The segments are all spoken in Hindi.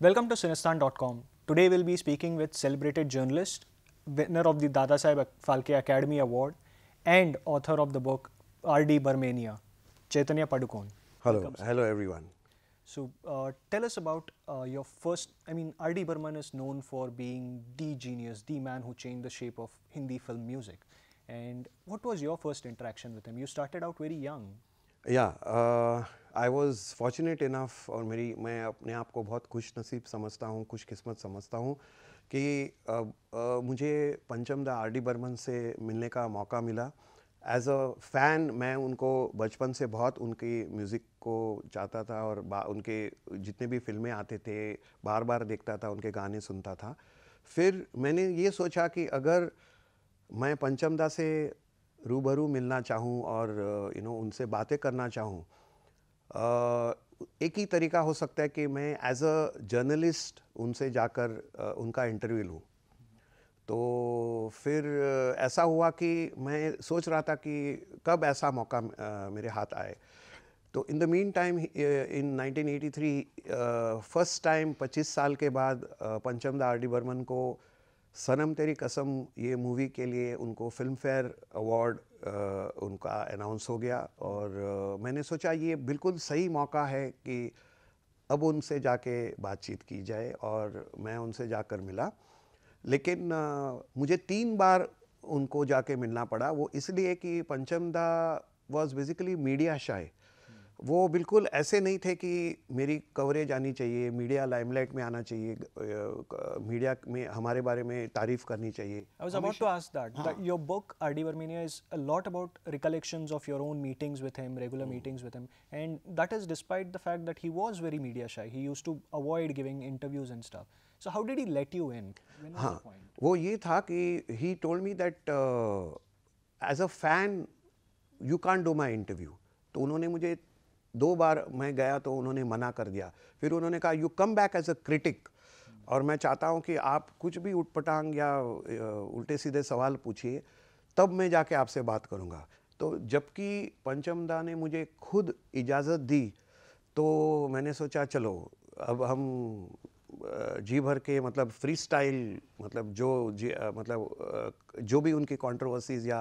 Welcome to Cinestan.com. Today we'll be speaking with celebrated journalist, winner of the Dadasaheb Phalke Academy Award, and author of the book R.D. Barmania, Chaitanya Padukone. Hello, Welcome, sir. hello everyone. So tell us about your first. R.D. Burman is known for being the genius, the man who changed the shape of Hindi film music. And what was your first interaction with him? You started out very young. Yeah, I was fortunate enough और मैं अपने आप को बहुत खुश नसीब समझता हूँ, खुशकिस्मत समझता हूँ कि मुझे पंचम दा R.D. बर्मन से मिलने का मौका मिला. एज अ फ़ैन मैं उनको बचपन से बहुत उनकी म्यूज़िक को चाहता था और उनके जितने भी फिल्में आते थे बार बार देखता था, उनके गाने सुनता था. फिर मैंने ये सोचा कि अगर मैं पंचम दा से रूबरू मिलना चाहूँ और उनसे बातें करना चाहूँ, एक ही तरीका हो सकता है कि मैं एज अ जर्नलिस्ट उनसे जाकर उनका इंटरव्यू लूँ. तो फिर ऐसा हुआ कि मैं सोच रहा था कि कब ऐसा मौका मेरे हाथ आए. तो in the mean time in 1983 first time 25 साल के बाद पंचम दा R.D. बर्मन को सनम तेरी कसम ये मूवी के लिए उनको फिल्म फेयर अवार्ड उनका अनाउंस हो गया. और मैंने सोचा ये बिल्कुल सही मौका है कि अब उनसे जाके बातचीत की जाए और मैं उनसे जाकर मिला. लेकिन मुझे 3 बार उनको जाके मिलना पड़ा. वो इसलिए कि पंचम दा वॉज बेसिकली मीडिया शाय. वो बिल्कुल ऐसे नहीं थे कि मेरी कवरेज आनी चाहिए, मीडिया लाइमलाइट में आना चाहिए, मीडिया में हमारे बारे में तारीफ करनी चाहिए. I was about to ask that your book R.D. Barmania is a lot about recollections of your own meetings with him, regular meetings with him, and that is despite the fact that he was very media shy. He used to avoid giving interviews and stuff. So how did he let you in? When was the point? वो ये था कि he told me that as a fan you can't do my interview. तो उन्होंने मुझे 2 बार मैं गया तो उन्होंने मना कर दिया. फिर उन्होंने कहा you come back as a critic और मैं चाहता हूँ कि आप कुछ भी उटपटांग या उल्टे सीधे सवाल पूछिए, तब मैं जाके आपसे बात करूँगा. तो जबकि पंचम दा ने मुझे खुद इजाज़त दी तो मैंने सोचा चलो अब हम जी भर के मतलब फ्री स्टाइल मतलब जो भी उनकी कंट्रोवर्सीज या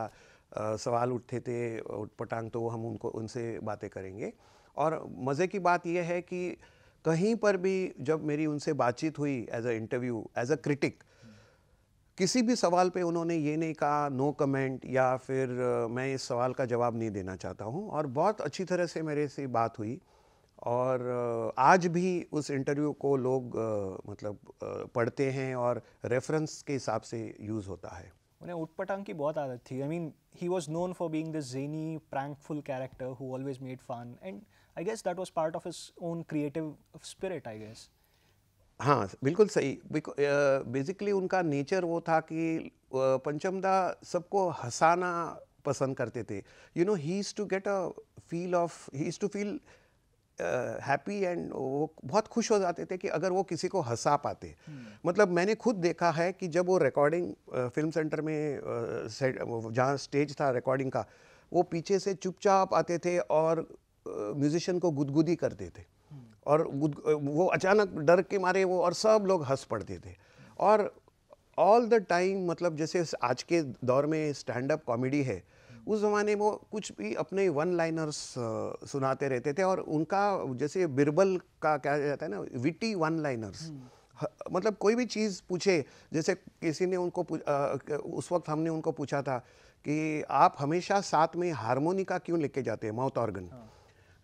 सवाल उठते थे उटपटांग तो हम उनसे बातें करेंगे. और मज़े की बात यह है कि कहीं पर भी जब मेरी उनसे बातचीत हुई as a interview as a critic, किसी भी सवाल पे उन्होंने ये नहीं कहा नो कमेंट या फिर मैं इस सवाल का जवाब नहीं देना चाहता हूँ. और बहुत अच्छी तरह से मेरे से बात हुई और आज भी उस इंटरव्यू को लोग पढ़ते हैं और रेफरेंस के हिसाब से यूज़ होता है. उन्हें उटपटांग की बहुत आदत थी. He was known for being this zany, prankful character who always made fun, and I guess that was part of his own creative spirit, I guess. हाँ, बिल्कुल सही. बेसिकली उनका नेचर वो था कि पंचम दा सबको हंसाना पसंद करते थे. He used to get a feel of he used to feel happy and वो बहुत खुश हो जाते थे कि अगर वो किसी को हंसा पाते. मतलब मैंने खुद देखा है कि जब वो रिकॉर्डिंग फिल्म सेंटर में जहाँ स्टेज था रिकॉर्डिंग का, वो पीछे से चुपचाप आते थे और म्यूजिशियन को गुदगुदी करते थे और वो अचानक डर के मारे वो और सब लोग हंस पड़ते थे. और ऑल द टाइम मतलब जैसे आज के दौर में स्टैंड अप कॉमेडी है, उस ज़माने वो कुछ भी अपने वन लाइनर्स सुनाते रहते थे. और उनका जैसे बिरबल का क्या जाता है ना, विटी वन लाइनर्स. मतलब कोई भी चीज़ पूछे, जैसे किसी ने उनको उस वक्त हमने उनको पूछा था कि आप हमेशा साथ में हारमोनिका क्यों लेके जाते हैं, माउथ ऑर्गन.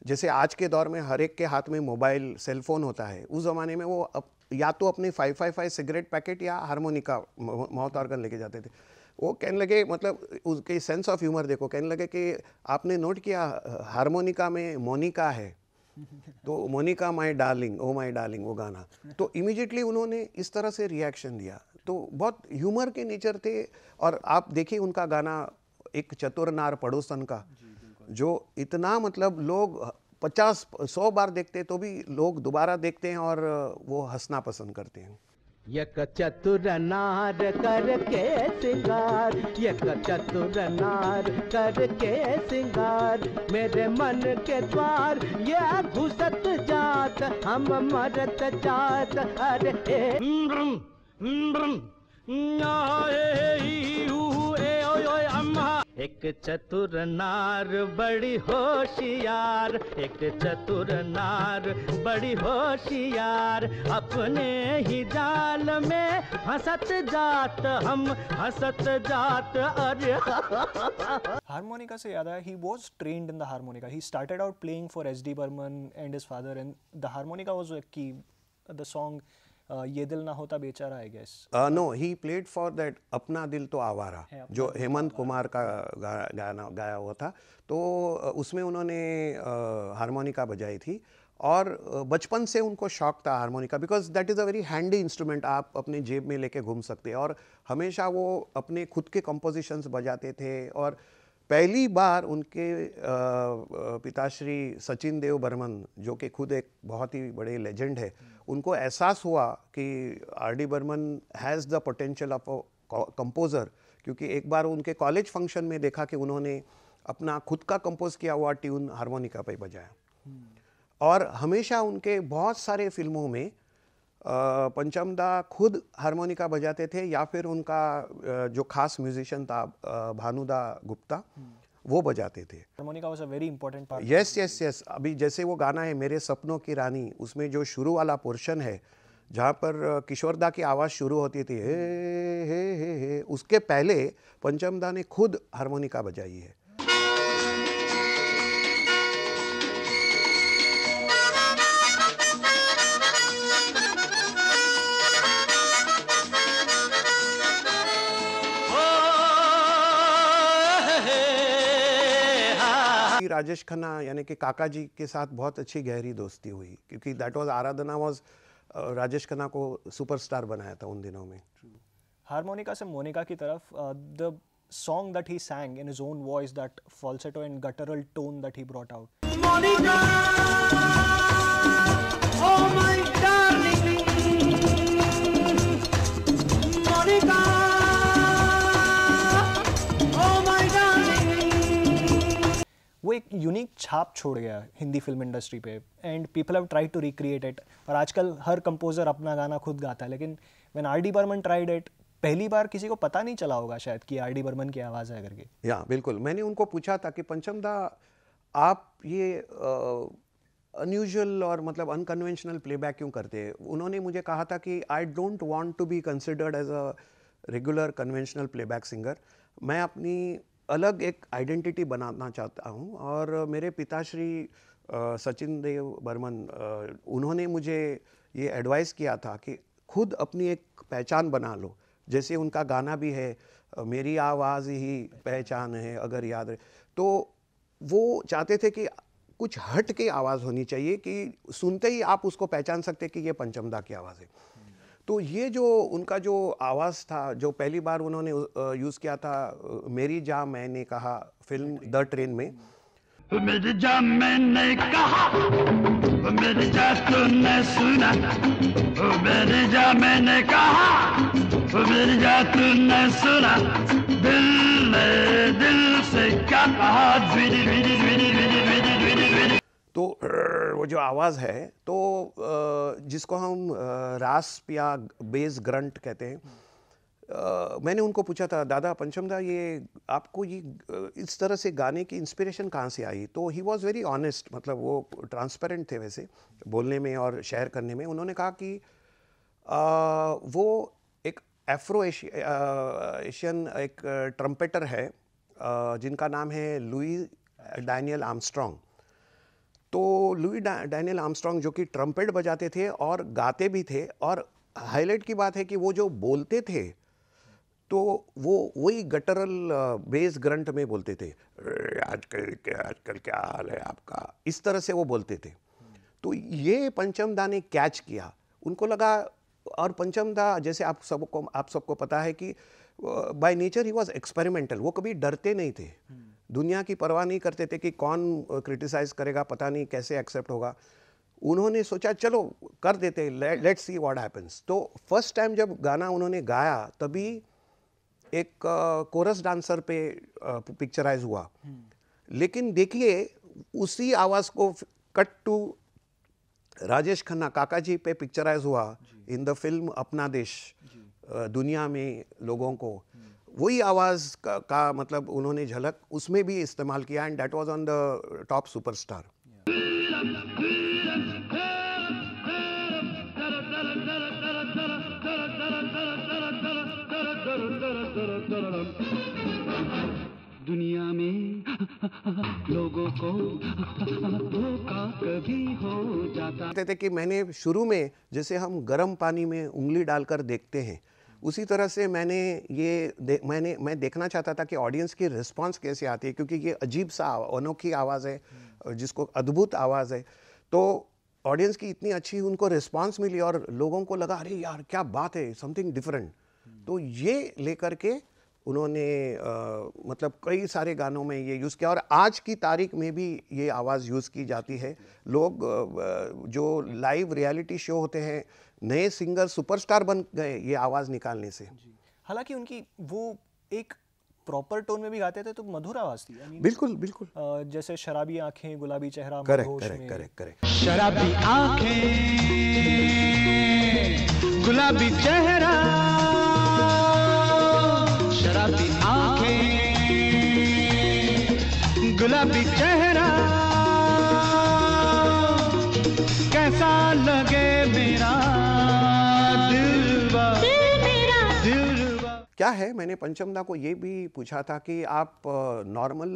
जैसे आज के दौर में हर एक के हाथ में मोबाइल सेलफोन होता है, उस ज़माने में वो या तो अपने 555 सिगरेट पैकेट या हारमोनिका माउथ ऑर्गन लेके जाते थे. वो कहने लगे, मतलब उसके सेंस ऑफ ह्यूमर देखो, कहने लगे कि आपने नोट किया हारमोनिका में मोनिका है तो Monica my darling, oh my darling वो गाना. तो इमीडिएटली उन्होंने इस तरह से रिएक्शन दिया. तो बहुत ह्यूमर के नेचर थे. और आप देखिए उनका गाना एक चतुर नार पड़ोसन का, जो इतना मतलब लोग 50-100 बार देखते तो भी लोग दोबारा देखते हैं और वो हंसना पसंद करते हैं. एक चतुर नार करके सिंगार, एक चतुर नार करके सिंगार, मेरे मन के द्वार ये घुसत जात, हम मरत जात, अरे एक चतुर नार बड़ी होशियार, एक चतुर नार बड़ी होशियार, अपने ही जाल में हंसत जात, हम हंसत जात, अरे हारमोनिका से याद आया, he was trained in the harmonica. He started out playing for S.D. Burman and his father, and the harmonica was a key. The song ये दिल ना होता बेचारा, I guess. No, he played for that अपना दिल तो आवारा, जो हेमंत कुमार का गाना गाया हुआ था, तो उसमें उन्होंने हारमोनिका बजाई थी, और बचपन से उनको शौक था harmonica, because that is a very handy instrument, आप अपने जेब में लेके घूम सकते हैं, और हमेशा वो अपने खुद के कंपोजिशंस बजाते थे। और पहली बार उनके पिताश्री सचिन देव बर्मन, जो कि खुद एक बहुत ही बड़े लेजेंड है, उनको एहसास हुआ कि RD. Burman has the potential of a composer, क्योंकि एक बार उनके कॉलेज फंक्शन में देखा कि उन्होंने अपना खुद का कंपोज किया हुआ ट्यून हारमोनिका पे बजाया। और हमेशा उनके बहुत सारे फिल्मों में पंचमदा खुद हारमोनिका बजाते थे, या फिर उनका जो खास म्यूजिशियन था भानुदा गुप्ता, वो बजाते थे। Harmonica was a very important part. Yes. अभी जैसे वो गाना है मेरे सपनों की रानी, उसमें जो शुरू वाला पोर्शन है जहाँ पर किशोरदा की आवाज़ शुरू होती थी, हे, उसके पहले पंचमदा ने खुद हारमोनिका बजाई है। राजेश खन्ना यानी कि काका जी के साथ बहुत अच्छी गहरी दोस्ती हुई, क्योंकि that was Aradhana was Rajesh Khanna को सुपरस्टार बनाया था उन दिनों में। हारमोनिका से मोनिका की तरफ, the song that he sang in his own voice, that falsetto and guttural tone that he brought out. Monica, oh my darling, Monica, oh my darling. वो एक यूनिक छाप छोड़ गया हिंदी फिल्म इंडस्ट्री पे, and people have tried to recreate it. और आजकल हर कंपोजर अपना गाना खुद गाता है, लेकिन when RD. Burman tried it, पहली बार किसी को पता नहीं चला होगा शायद कि आर.डी. बर्मन की आवाज़ है करके। या बिल्कुल, मैंने उनको पूछा था कि पंचमदा आप ये अनयूजुअल और मतलब अनकन्वेंशनल प्लेबैक क्यों करते हैं। उन्होंने मुझे कहा था कि I don't want to be considered as a regular conventional playback singer, मैं अपनी अलग एक आइडेंटिटी बनाना चाहता हूँ। और मेरे पिताश्री सचिन देव बर्मन, उन्होंने मुझे ये एडवाइस किया था कि खुद अपनी एक पहचान बना लो, जैसे उनका गाना भी है, मेरी आवाज़ ही पहचान है अगर याद रहे। तो वो चाहते थे कि कुछ हट के आवाज़ होनी चाहिए कि सुनते ही आप उसको पहचान सकते कि ये पंचमदा की आवाज़ है। तो ये जो उनका जो आवाज़ था, जो पहली बार उन्होंने यूज़ किया था मेरी जान मैंने कहा फिल्म द ट्रेन में, मेरी जान मैंने कहा, मेरी जान तूने सुना, मेरी जान मैंने कहा, मेरी जान तूने सुना, दिल ने दिल से क्या कहा, तो वो जो आवाज़ है, तो जिसको हम रास्प या बेस ग्रंट कहते हैं, मैंने उनको पूछा था, दादा पंचमदा ये आपको ये इस तरह से गाने की इंस्पिरेशन कहाँ से आई। तो ही वॉज वेरी ऑनेस्ट, मतलब वो ट्रांसपेरेंट थे वैसे बोलने में और शेयर करने में। उन्होंने कहा कि वो एक एफ्रो एशियन एक ट्रम्पेटर है जिनका नाम है लुई डैनियल आर्मस्ट्रॉन्ग। तो लुई डैनियल आर्मस्ट्रॉन्ग जो कि ट्रम्पेट बजाते थे और गाते भी थे, और हाईलाइट की बात है कि वो जो बोलते थे तो वो वही गटरल बेस ग्रंट में बोलते थे, आजकल क्या हाल है आपका, इस तरह से वो बोलते थे। तो ये पंचमदा ने कैच किया, उनको लगा। और पंचमदा जैसे आप सबको पता है कि bye nature he was experimental, वो कभी डरते नहीं थे, दुनिया की परवाह नहीं करते थे कि कौन क्रिटिसाइज करेगा, पता नहीं कैसे एक्सेप्ट होगा। उन्होंने सोचा चलो कर देते, लेट्स सी व्हाट हैपेंस। तो फर्स्ट टाइम जब गाना उन्होंने गाया तभी एक कोरस डांसर पे पिक्चराइज हुआ, लेकिन देखिए उसी आवाज़ को कट टू राजेश खन्ना काका जी पे पिक्चराइज हुआ इन द फिल्म अपना देश, दुनिया में लोगों को वही आवाज़ का मतलब उन्होंने झलक उसमें भी इस्तेमाल किया, and that was on the top superstar. दुनिया में लोगों को धोखा कभी हो जाता। कहते थे कि मैंने शुरू में जैसे हम गर्म पानी में उंगली डालकर देखते हैं, उसी तरह से मैं देखना चाहता था कि ऑडियंस की रिस्पांस कैसे आती है, क्योंकि ये अजीब सा अनोखी आवाज़ है, जिसको अद्भुत आवाज़ है। तो ऑडियंस की इतनी अच्छी उनको रिस्पांस मिली और लोगों को लगा अरे यार क्या बात है, समथिंग डिफरेंट। तो ये लेकर के उन्होंने मतलब कई सारे गानों में ये यूज़ किया, और आज की तारीख में भी ये आवाज़ यूज़ की जाती है। लोग जो लाइव रियलिटी शो होते हैं, नए सिंगर सुपरस्टार बन गए ये आवाज़ निकालने से। हालांकि उनकी वो एक प्रॉपर टोन में भी गाते थे, तो मधुर आवाज़ थी। I mean, बिल्कुल बिल्कुल जैसे शराबी आंखें गुलाबी चेहरा, करेक्ट मदहोश करेक्ट में। Correct correct. शराबी आंखें गुलाबी चेहरा, शराबी आंखें गुलाबी चेहरा, कैसा लगे मेरा दिलवा, दिलवा। क्या है, मैंने पंचमदा को ये भी पूछा था कि आप नॉर्मल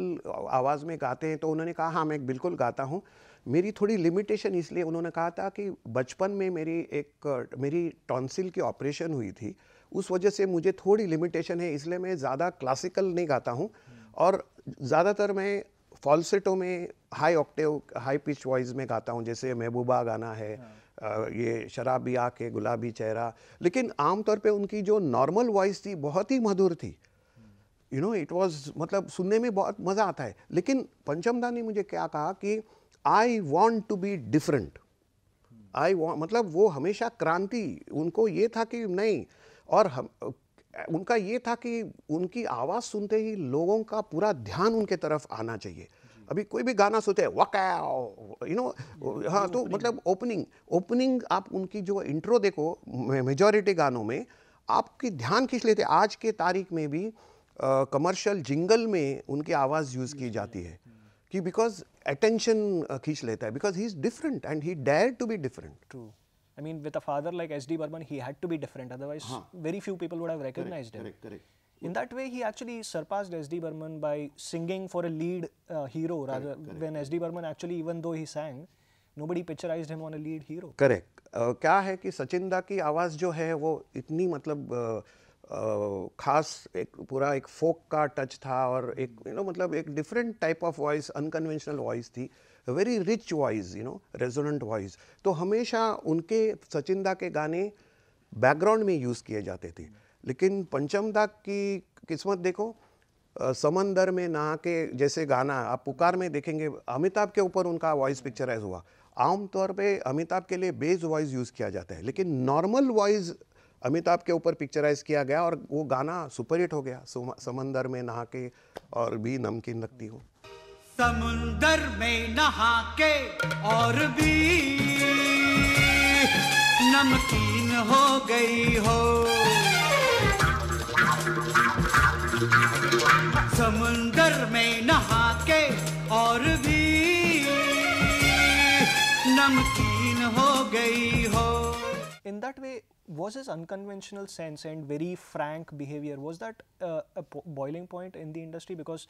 आवाज़ में गाते हैं, तो उन्होंने कहा हाँ मैं बिल्कुल गाता हूँ। मेरी थोड़ी लिमिटेशन इसलिए उन्होंने कहा था कि बचपन में मेरी टॉन्सिल की ऑपरेशन हुई थी, उस वजह से मुझे थोड़ी लिमिटेशन है, इसलिए मैं ज़्यादा क्लासिकल नहीं गाता हूँ, और ज़्यादातर मैं फॉल्सेटो में high Octave high pitch voice में गाता हूँ, जैसे महबूबा गाना है, ये शराबी आंखें गुलाबी चेहरा। लेकिन आमतौर पे उनकी जो नॉर्मल वॉइस थी बहुत ही मधुर थी, यू नो इट वाज मतलब सुनने में बहुत मज़ा आता है। लेकिन पंचमदा ने मुझे क्या कहा कि I want to be different, मतलब वो हमेशा क्रांति, उनको ये था कि नहीं, और उनका ये था कि उनकी आवाज़ सुनते ही लोगों का पूरा ध्यान उनके तरफ आना चाहिए। अभी कोई भी गाना सुनते हैं वकाओ, यू नो, हाँ, तो मतलब ओपनिंग आप उनकी जो इंट्रो देखो, मेजॉरिटी गानों में आपकी ध्यान खींच लेते। आज के तारीख में भी कमर्शियल जिंगल में उनकी आवाज़ यूज़ की जाती है कि बिकॉज अटेंशन खींच लेता है, because he is different and he dare to be different. True. I mean, with a father like S.D. Burman, he had to be different. Otherwise, very few people would have recognized him. correct. In that way, he actually surpassed S.D. Burman by singing for a lead hero. Rather, when S.D. Burman actually, even though he sang, nobody picturized him on a lead hero. Correct. क्या है कि सचिन दा की आवाज़ जो है वो इतनी मतलब खास, एक पूरा एक फोक का टच था, और एक मतलब एक different type of voice, unconventional voice थी, very rich voice, resonant voice. तो हमेशा उनके सचिन दा के गाने बैकग्राउंड में यूज़ किए जाते थे। लेकिन पंचमदा की किस्मत देखो, समंदर में नहा के जैसे गाना आप पुकार में देखेंगे, अमिताभ के ऊपर उनका वॉइस पिक्चराइज हुआ। आमतौर पे अमिताभ के लिए बेस वॉइस यूज़ किया जाता है, लेकिन नॉर्मल वॉइस अमिताभ के ऊपर पिक्चराइज किया गया और वो गाना सुपरहिट हो गया, समंदर में नहा के और भी नमकीन लगती हूँ। समुंदर में नहा के और भी नमकीन हो गई हो, समुंदर में नहा के और भी नमकीन हो गई हो। In that way, was his unconventional sense and very frank behavior, was that a boiling point in the industry? Because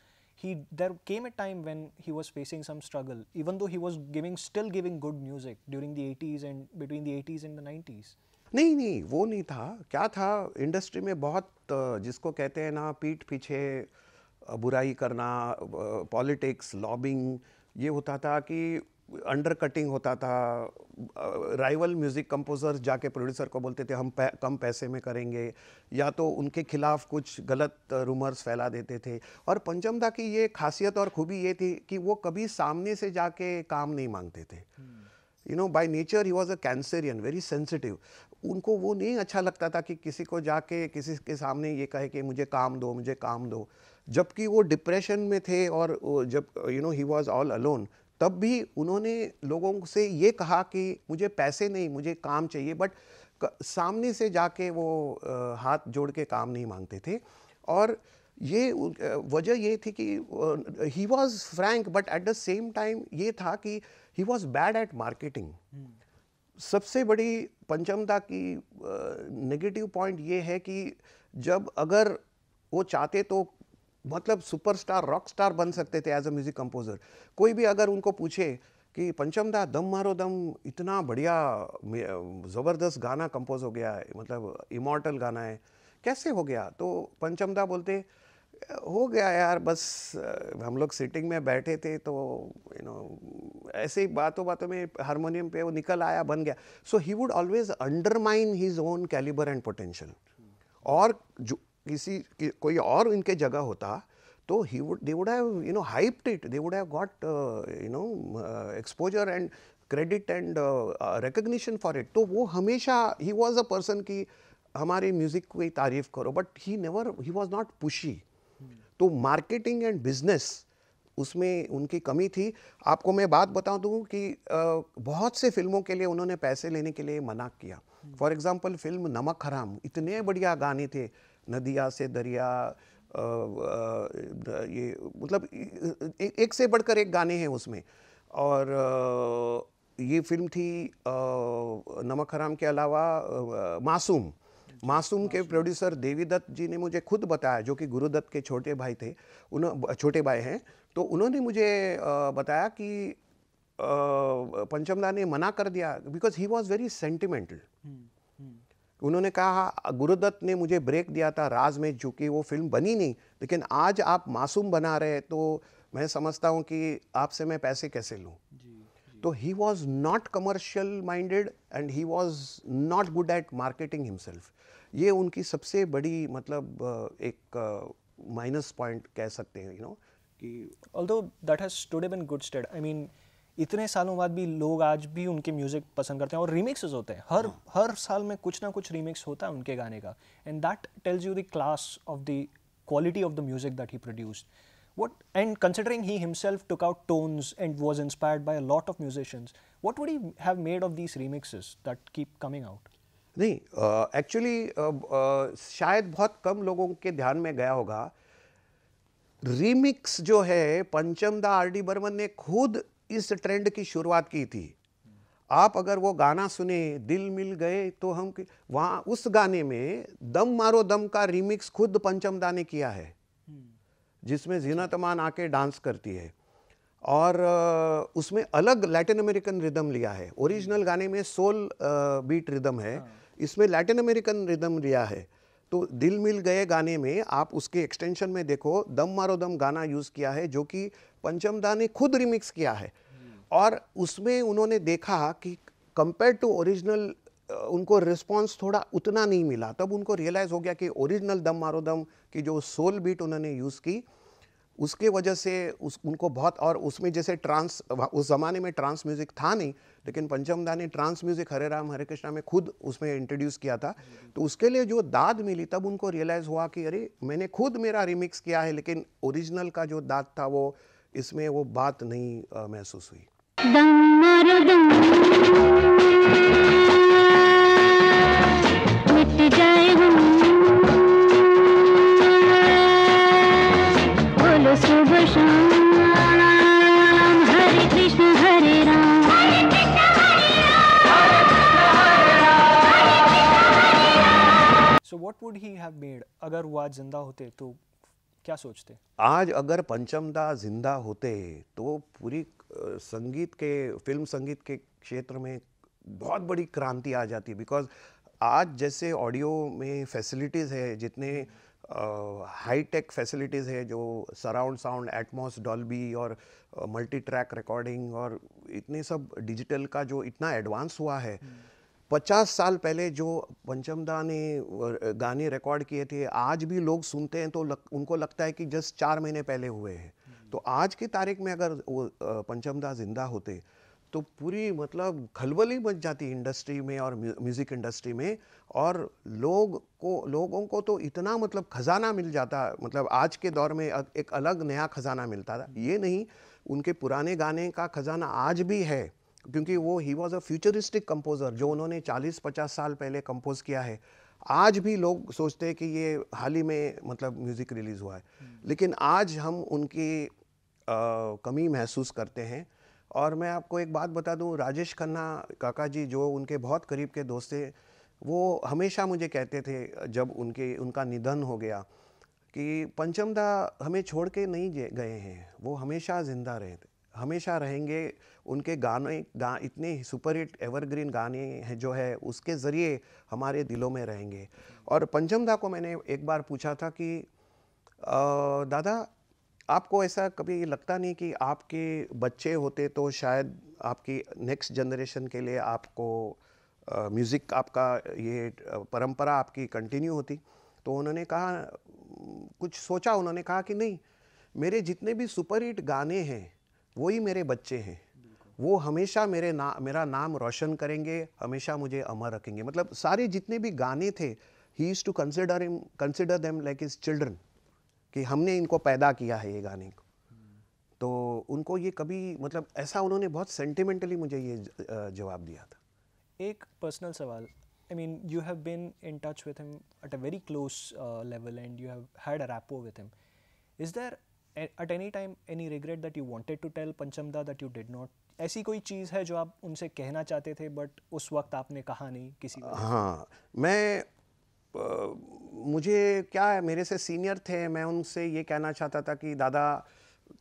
there came a time when he was facing some struggle, even though he was still giving good music during the 80s and between the 80s and the 90s. नहीं, वो नहीं था। क्या था, इंडस्ट्री में बहुत जिसको कहते हैं ना पीठ पीछे बुराई करना, पॉलिटिक्स, लॉबिंग, ये होता था कि अंडर कटिंग होता था। राइवल म्यूज़िक कंपोजर्स जाके प्रोड्यूसर को बोलते थे हम कम पैसे में करेंगे, या तो उनके खिलाफ कुछ गलत रूमर्स फैला देते थे। और पंचमदा की ये खासियत और खूबी ये थी कि वो कभी सामने से जाके काम नहीं मांगते थे। You know by nature he was a Cancerian, very sensitive. उनको वो नहीं अच्छा लगता था कि किसी को जाके किसी के सामने ये कहे कि मुझे काम दो, मुझे काम दो। जबकि वो डिप्रेशन में थे और जब you know he was all alone, तब भी उन्होंने लोगों से ये कहा कि मुझे पैसे नहीं, मुझे काम चाहिए, बट सामने से जाके वो हाथ जोड़ के काम नहीं मांगते थे। और ये वजह ये थी कि he was Frank, but at the same time ये था कि he was bad at marketing. सबसे बड़ी पंचमदा की नेगेटिव पॉइंट ये है कि जब अगर वो चाहते तो मतलब सुपरस्टार रॉक स्टार बन सकते थे एज अ म्यूजिक कंपोजर। कोई भी अगर उनको पूछे कि पंचमदा दम मारो दम इतना बढ़िया ज़बरदस्त गाना कंपोज हो गया है, मतलब इमॉर्टल गाना है, कैसे हो गया? तो पंचमदा बोलते हो गया यार, बस हम लोग सिटिंग में बैठे थे तो यू नो ऐसे ही बातों बातों में हारमोनियम पे वो निकल आया, बन गया। So he would always undermine his own calibre and potential. और जो कोई और इनके जगह होता तो they would have you know hyped it, they would have got you know exposure and credit and recognition for it। तो वो हमेशा he was a person कि हमारे म्यूजिक की तारीफ करो, but he was not pushy। तो मार्केटिंग एंड बिजनेस उसमें उनकी कमी थी। आपको मैं बात बता दूं कि बहुत से फिल्मों के लिए उन्होंने पैसे लेने के लिए मना किया। फॉर एग्जांपल फिल्म नमक हराम, इतने बढ़िया गाने थे, नदिया से दरिया, ये मतलब एक से बढ़कर एक गाने हैं उसमें। और ये फिल्म थी नमक हराम के अलावा मासूम के प्रोड्यूसर देवीदत्त जी ने मुझे खुद बताया, जो कि गुरुदत्त के छोटे भाई थे, छोटे भाई हैं, तो उन्होंने मुझे बताया कि पंचमदा ने मना कर दिया because he was very sentimental. उन्होंने कहा गुरुदत्त ने मुझे ब्रेक दिया था राज में, चूँकि वो फिल्म बनी नहीं, लेकिन आज आप मासूम बना रहे तो मैं समझता हूँ कि आपसे मैं पैसे कैसे लूँ। तो he was not commercial minded and he was not good at marketing himself. ये उनकी सबसे बड़ी मतलब एक माइनस पॉइंट कह सकते हैं, यू नो कि although that has stood in good stead. I mean इतने सालों बाद भी लोग आज भी उनके म्यूजिक पसंद करते हैं और रीमिक्सेस होते हैं, हर साल में कुछ ना कुछ रीमिक्स होता है उनके गाने का, and that tells you the class of the quality of the music that he produced. What, and considering he himself took out tones and was inspired by a lot of musicians, what would he have made of these remixes that keep coming out? नहीं, एक्चुअली शायद बहुत कम लोगों के ध्यान में गया होगा, रीमिक्स जो है पंचमदा आर.डी. बर्मन ने खुद इस ट्रेंड की शुरुआत की थी। आप अगर वो गाना सुने दिल मिल गए तो हम, वहाँ उस गाने में दम मारो दम का रीमिक्स खुद पंचमदा ने किया है, जिसमें जीनत अमान आके डांस करती है और उसमें अलग लैटिन अमेरिकन रिदम लिया है। ओरिजिनल गाने में सोल बीट रिदम है, इसमें लैटिन अमेरिकन रिदम लिया है। तो दिल मिल गए गाने में आप उसके एक्सटेंशन में देखो दम मारो दम गाना यूज़ किया है, जो कि पंचमदा ने खुद रिमिक्स किया है। और उसमें उन्होंने देखा कि कंपेयर टू ओरिजिनल उनको रिस्पांस थोड़ा उतना नहीं मिला। तब उनको रियलाइज़ हो गया कि ओरिजिनल दम मारो दम की जो सोल बीट उन्होंने यूज़ की, उसके वजह से उनको बहुत, और उसमें जैसे ट्रांस, उस ज़माने में ट्रांस म्यूज़िक था नहीं, लेकिन पंचमदा ने ट्रांस म्यूज़िक हरे राम हरे कृष्णा में खुद उसमें इंट्रोड्यूस किया था। तो उसके लिए जो दाद मिली, तब उनको रियलाइज़ हुआ कि अरे मैंने खुद मेरा रिमिक्स किया है, लेकिन ओरिजिनल का जो दाद था वो इसमें वो बात नहीं महसूस हुई। So what would he have made अगर वो आज जिंदा होते तो क्या सोचते? आज अगर पंचमदा जिंदा होते तो पूरी संगीत के, फिल्म संगीत के क्षेत्र में बहुत बड़ी क्रांति आ जाती, बिकॉज आज जैसे ऑडियो में फैसिलिटीज़ है, जितने हाई टेक फैसिलिटीज़ है, जो सराउंड साउंड, एटमॉस, डॉल्बी और मल्टी ट्रैक रिकॉर्डिंग और इतने सब डिजिटल का जो इतना एडवांस हुआ है, 50 साल पहले जो पंचमदा ने गाने रिकॉर्ड किए थे आज भी लोग सुनते हैं तो उनको लगता है कि जस्ट 4 महीने पहले हुए हैं। तो आज की तारीख में अगर वो पंचमदा जिंदा होते तो पूरी मतलब खलबल ही मच जाती इंडस्ट्री में और म्यूज़िक इंडस्ट्री में, और लोगों को तो इतना मतलब खजाना मिल जाता, मतलब आज के दौर में एक अलग नया खजाना मिलता था। ये नहीं, उनके पुराने गाने का खजाना आज भी है, क्योंकि वो he was a futuristic composer, जो उन्होंने 40-50 साल पहले कंपोज किया है। आज भी लोग सोचते हैं कि ये हाल ही में मतलब म्यूज़िक रिलीज़ हुआ है, लेकिन आज हम उनकी कमी महसूस करते हैं। और मैं आपको एक बात बता दूं, राजेश खन्ना काका जी जो उनके बहुत करीब के दोस्त थे, वो हमेशा मुझे कहते थे जब उनका निधन हो गया कि पंचम दा हमें छोड़ के नहीं गए हैं, वो हमेशा ज़िंदा रहे थे, हमेशा रहेंगे। उनके गाने इतने सुपरहिट एवरग्रीन गाने हैं जो है, उसके ज़रिए हमारे दिलों में रहेंगे। और पंचम दा को मैंने एक बार पूछा था कि दादा आपको ऐसा कभी लगता नहीं कि आपके बच्चे होते तो शायद आपकी नेक्स्ट जनरेशन के लिए आपको म्यूज़िक, आपका ये परंपरा आपकी कंटिन्यू होती? तो उन्होंने कहा, कुछ सोचा, उन्होंने कहा कि नहीं, मेरे जितने भी सुपरहिट गाने हैं वही मेरे बच्चे हैं, वो हमेशा मेरा नाम रोशन करेंगे, हमेशा मुझे अमर रखेंगे। मतलब सारे जितने भी गाने थे, he used to consider them like his children, कि हमने इनको पैदा किया है ये गाने को। तो उनको ये कभी मतलब ऐसा उन्होंने बहुत सेंटिमेंटली मुझे ये जवाब दिया था। एक पर्सनल सवाल, I mean, you have been in touch with him at a very close level and you have had a rapport with him. Is there at any time any regret that you wanted to tell Pancham Da that you did not? ऐसी कोई चीज़ है जो आप उनसे कहना चाहते थे बट उस वक्त आपने कहा नहीं किसी वजह से? हाँ, मैं मुझे क्या है, मेरे से सीनियर थे, मैं उनसे ये कहना चाहता था कि दादा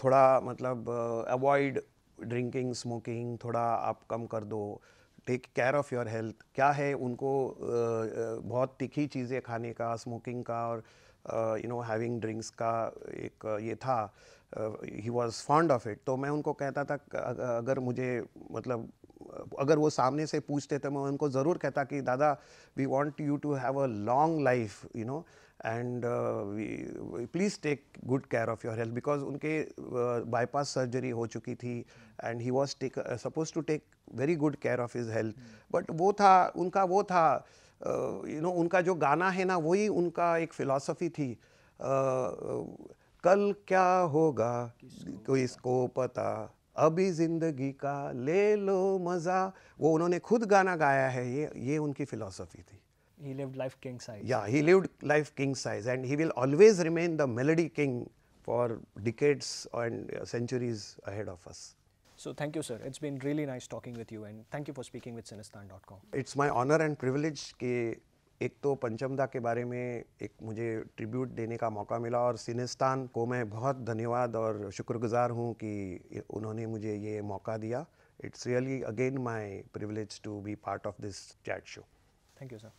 थोड़ा मतलब अवॉइड ड्रिंकिंग, स्मोकिंग, थोड़ा आप कम कर दो, take care of your health. क्या है, उनको बहुत तीखी चीज़ें खाने का, स्मोकिंग का और हैविंग ड्रिंक्स का एक ये था, he was fond of it. तो मैं उनको कहता था अगर मुझे मतलब अगर वो सामने से पूछते तो मैं उनको ज़रूर कहता कि दादा we want you to have a long life, and please take good care of your health, because उनके बाईपास सर्जरी हो चुकी थी and he was suppose to take very good care of his health. But वो था उनका उनका जो गाना है ना, वही उनका एक फ़िलॉसफी थी, कल क्या होगा किसको पता, अभी ज़िंदगी का ले लो मज़ा। वो उन्होंने खुद गाना गाया है, ये उनकी फ़िलॉसफी थी। He lived life king size. Yeah, he lived life king size and he will always remain the melody king for decades and centuries ahead of us. So thank you sir, it's been really nice talking with you and thank you for speaking with Cinestan.com. It's my honor and privilege कि एक तो पंचम दा के बारे में एक मुझे ट्रिब्यूट देने का मौका मिला, और सिनेस्तान को मैं बहुत धन्यवाद और शुक्रगुजार हूँ कि उन्होंने मुझे ये मौका दिया। It's really again my privilege to be part of this chat show. Thank you sir.